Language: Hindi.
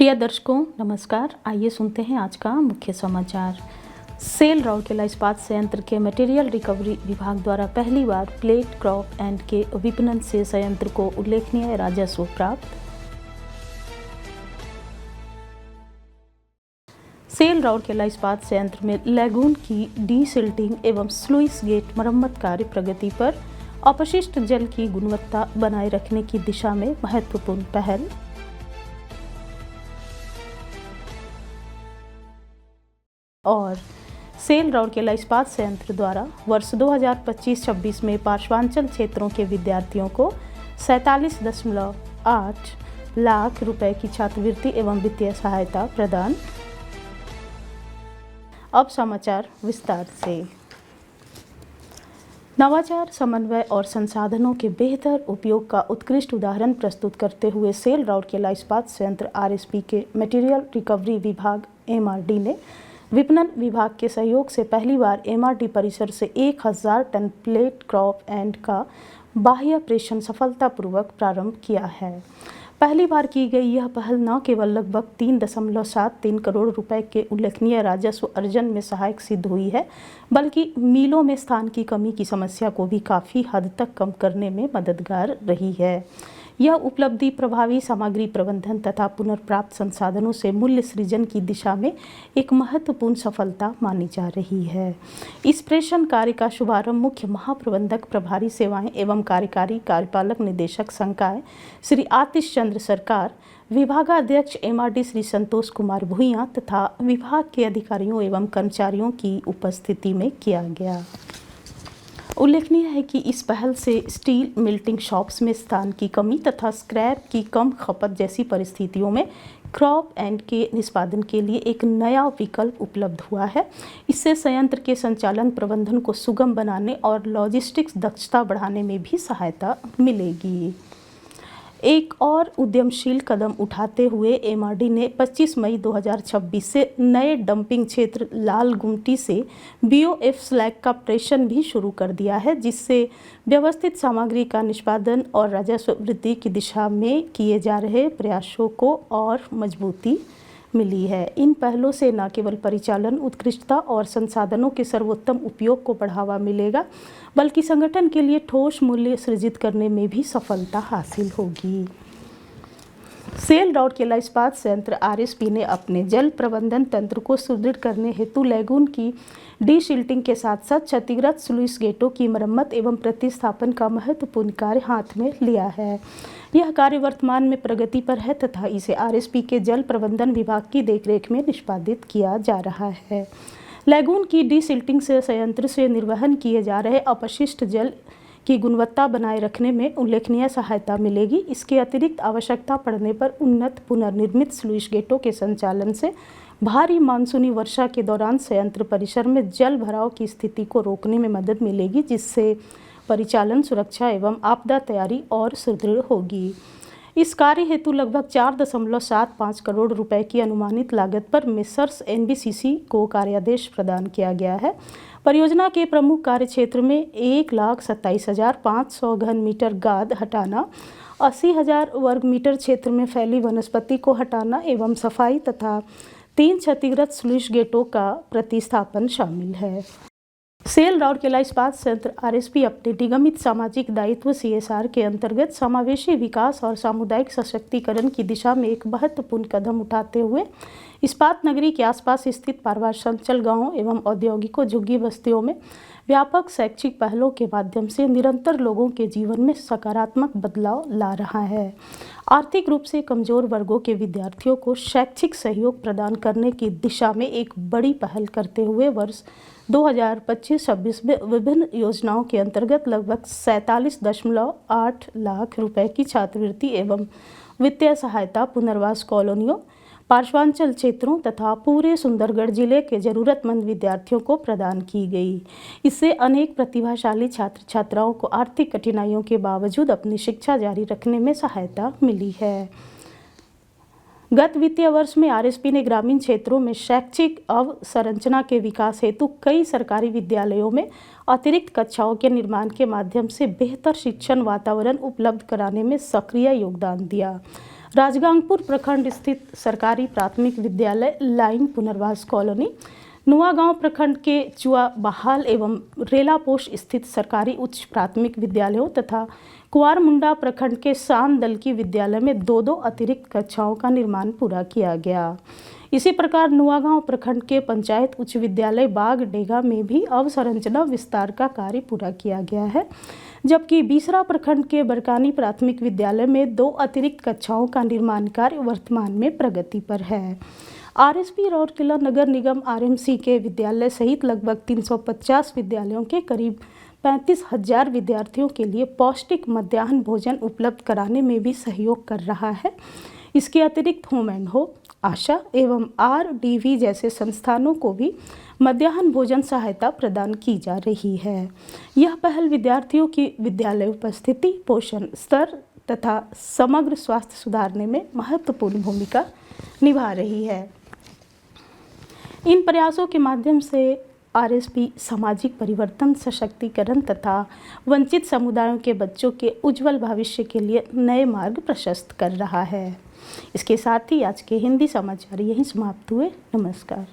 प्रिय दर्शकों नमस्कार। आइए सुनते हैं आज का मुख्य समाचार। सेल राउरकेला इस्पात संयंत्र के मटेरियल रिकवरी विभाग द्वारा पहली बार प्लेट क्रॉप एंड के विपणन से संयंत्र को उल्लेखनीय राजस्व प्राप्त। सेल राउरकेला इस्पात संयंत्र में लैगून की डीसिल्टिंग एवं स्लुइस गेट मरम्मत कार्य प्रगति पर अपशिष्ट जल की गुणवत्ता बनाए रखने की दिशा में महत्वपूर्ण पहल। और सेल राउरकेला इस्पात संयंत्र द्वारा वर्ष 2025-26 में पार्श्वांचल क्षेत्रों के विद्यार्थियों को 47.8 लाख रुपए की छात्रवृत्ति एवं वित्तीय सहायता प्रदान। अब समाचार विस्तार से। नवाचार, समन्वय और संसाधनों के बेहतर उपयोग का उत्कृष्ट उदाहरण प्रस्तुत करते हुए सेल राउरकेला इस्पात संयंत्र आरएसपी के मटेरियल रिकवरी विभाग एमआरडी ने विपणन विभाग के सहयोग से पहली बार एमआरडी परिसर से 1000 टन प्लेट क्रॉप एंड का बाह्य प्रेषण सफलतापूर्वक प्रारंभ किया है। पहली बार की गई यह पहल न केवल लगभग 3.73 करोड़ रुपए के उल्लेखनीय राजस्व अर्जन में सहायक सिद्ध हुई है, बल्कि मिलों में स्थान की कमी की समस्या को भी काफ़ी हद तक कम करने में मददगार रही है। यह उपलब्धि प्रभावी सामग्री प्रबंधन तथा पुनर्प्राप्त संसाधनों से मूल्य सृजन की दिशा में एक महत्वपूर्ण सफलता मानी जा रही है। इस प्रेषण कार्य का शुभारंभ मुख्य महाप्रबंधक प्रभारी सेवाएं एवं कार्यकारी कार्यपालक निदेशक संकाय श्री आतिश चंद्र सरकार, विभागाध्यक्ष एमआरडी श्री संतोष कुमार भुइयां तथा विभाग के अधिकारियों एवं कर्मचारियों की उपस्थिति में किया गया। उल्लेखनीय है कि इस पहल से स्टील मेल्टिंग शॉप्स में स्थान की कमी तथा स्क्रैप की कम खपत जैसी परिस्थितियों में क्रॉप एंड के निष्पादन के लिए एक नया विकल्प उपलब्ध हुआ है। इससे संयंत्र के संचालन प्रबंधन को सुगम बनाने और लॉजिस्टिक्स दक्षता बढ़ाने में भी सहायता मिलेगी। एक और उद्यमशील कदम उठाते हुए एमआरडी ने 25 मई 2026 से नए डंपिंग क्षेत्र लाल गुमटी से बीओएफ स्लैग का प्रेषण भी शुरू कर दिया है, जिससे व्यवस्थित सामग्री का निष्पादन और राजस्व वृद्धि की दिशा में किए जा रहे प्रयासों को और मजबूती मिली है। इन पहलों से न केवल परिचालन उत्कृष्टता और संसाधनों के सर्वोत्तम उपयोग को बढ़ावा मिलेगा, बल्कि संगठन के लिए ठोस मूल्य सृजित करने में भी सफलता हासिल होगी। सेल राउरकेला इस्पात संयंत्र आरएसपी ने अपने जल प्रबंधन तंत्र को सुदृढ़ करने हेतु लैगून की डीसिल्टिंग के साथ साथ क्षतिग्रस्त स्लुइस गेटों की मरम्मत एवं प्रतिस्थापन का महत्वपूर्ण कार्य हाथ में लिया है। यह कार्य वर्तमान में प्रगति पर है तथा इसे आरएसपी के जल प्रबंधन विभाग की देखरेख में निष्पादित किया जा रहा है। लैगून की डीसिल्टिंग से संयंत्र से निर्वहन किए जा रहे अपशिष्ट जल की गुणवत्ता बनाए रखने में उल्लेखनीय सहायता मिलेगी। इसके अतिरिक्त आवश्यकता पड़ने पर उन्नत पुनर्निर्मित स्लुइस गेटों के संचालन से भारी मानसूनी वर्षा के दौरान संयंत्र परिसर में जल भराव की स्थिति को रोकने में मदद मिलेगी, जिससे परिचालन सुरक्षा एवं आपदा तैयारी और सुदृढ़ होगी। इस कार्य हेतु लगभग 4.75 करोड़ रुपए की अनुमानित लागत पर मेसर्स एनबीसीसी को कार्यादेश प्रदान किया गया है। परियोजना के प्रमुख कार्य क्षेत्र में 1,27,500 घन मीटर गाद हटाना, 80,000 वर्ग मीटर क्षेत्र में फैली वनस्पति को हटाना एवं सफाई तथा 3 क्षतिग्रस्त स्लुइस गेटों का प्रतिस्थापन शामिल है। सेल राउरकेला इस्पात संयंत्र आरएसपी अपने निगमित सामाजिक दायित्व सीएसआर के अंतर्गत समावेशी विकास और सामुदायिक सशक्तिकरण की दिशा में एक महत्वपूर्ण कदम उठाते हुए इस्पात नगरी के आसपास स्थित पार्श्वांचल गांवों एवं औद्योगिक झुग्गी बस्तियों में व्यापक शैक्षिक पहलों के माध्यम से निरंतर लोगों के जीवन में सकारात्मक बदलाव ला रहा है। आर्थिक रूप से कमजोर वर्गों के विद्यार्थियों को शैक्षिक सहयोग प्रदान करने की दिशा में एक बड़ी पहल करते हुए वर्ष 2025-26 में विभिन्न योजनाओं के अंतर्गत लगभग 47.8 लाख रुपए की छात्रवृत्ति एवं वित्तीय सहायता पुनर्वास कॉलोनियों, पार्श्वांचल क्षेत्रों तथा पूरे सुंदरगढ़ जिले के जरूरतमंद विद्यार्थियों को प्रदान की गई। इससे अनेक प्रतिभाशाली छात्र छात्राओं को आर्थिक कठिनाइयों के बावजूद अपनी शिक्षा जारी रखने में सहायता मिली है। गत वित्तीय वर्ष में आरएसपी ने ग्रामीण क्षेत्रों में शैक्षिक अवसंरचना के विकास हेतु कई सरकारी विद्यालयों में अतिरिक्त कक्षाओं के निर्माण के माध्यम से बेहतर शिक्षण वातावरण उपलब्ध कराने में सक्रिय योगदान दिया। राजगांगपुर प्रखंड स्थित सरकारी प्राथमिक विद्यालय लाइन पुनर्वास कॉलोनी, नुआगांव प्रखंड के चुआ बहाल एवं रेलापोश स्थित सरकारी उच्च प्राथमिक विद्यालयों तथा कुआरमुंडा प्रखंड के सान दल की विद्यालय में 2-2 अतिरिक्त कक्षाओं का निर्माण पूरा किया गया। इसी प्रकार नुआगांव प्रखंड के पंचायत उच्च विद्यालय बागडेगा में भी अवसंरचना विस्तार का कार्य पूरा किया गया है, जबकि बीसरा प्रखंड के बरकानी प्राथमिक विद्यालय में 2 अतिरिक्त कक्षाओं का निर्माण कार्य वर्तमान में प्रगति पर है। आरएसपी राउरकेला नगर निगम आरएमसी के विद्यालय सहित लगभग 350 विद्यालयों के करीब 35,000 विद्यार्थियों के लिए पौष्टिक मध्याह्न भोजन उपलब्ध कराने में भी सहयोग कर रहा है। इसके अतिरिक्त होम एंड होप, आशा एवं आरडीवी जैसे संस्थानों को भी मध्याह्न भोजन सहायता प्रदान की जा रही है। यह पहल विद्यार्थियों की विद्यालय उपस्थिति, पोषण स्तर तथा समग्र स्वास्थ्य सुधारने में महत्वपूर्ण भूमिका निभा रही है। इन प्रयासों के माध्यम से आरएसपी सामाजिक परिवर्तन, सशक्तिकरण तथा वंचित समुदायों के बच्चों के उज्जवल भविष्य के लिए नए मार्ग प्रशस्त कर रहा है। इसके साथ ही आज के हिंदी समाचार यहीं समाप्त हुए। नमस्कार।